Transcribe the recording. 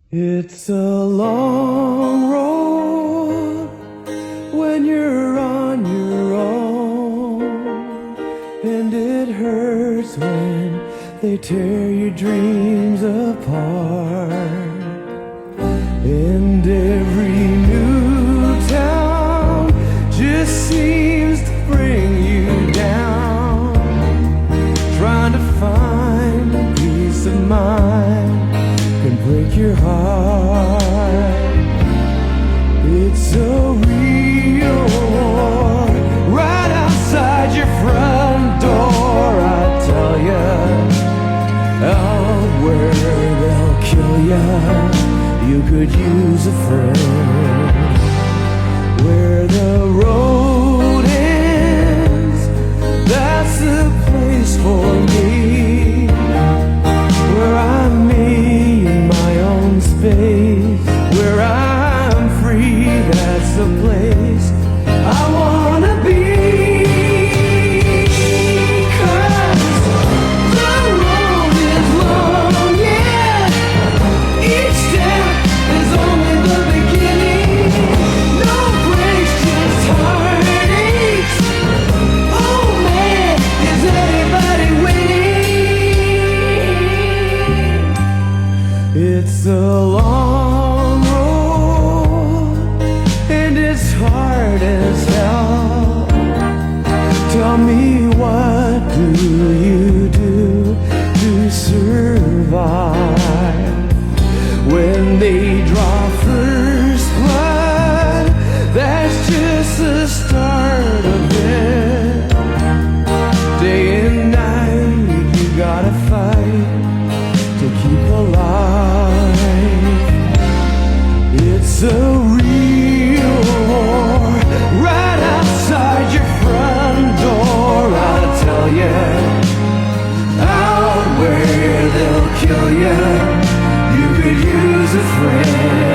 It's a long road when you're on your own, and it hurts when they tear your dreams apart. And every new town just seems to bring you down, trying to find peace of mind can break your heart. It's a real war right outside your front door. I tell ya, out where they'll kill ya, you could use a friend. Where the road ends, that's the place for me, where I'm me in my own space, where I'm free, that's the place I wanna be. 'Cause the road is long, yeah, each step is only the beginning. No breaks, just heartaches. Oh man, is anybody winning? It's a long road, and it's hard as hell. Tell me, what do you do to survive? When they draw first blood, that's just the start of it. Day and night, you gotta fight to keep alive. It's a real war right outside your front door. I tell ya, out where they'll kill ya, you could use a friend.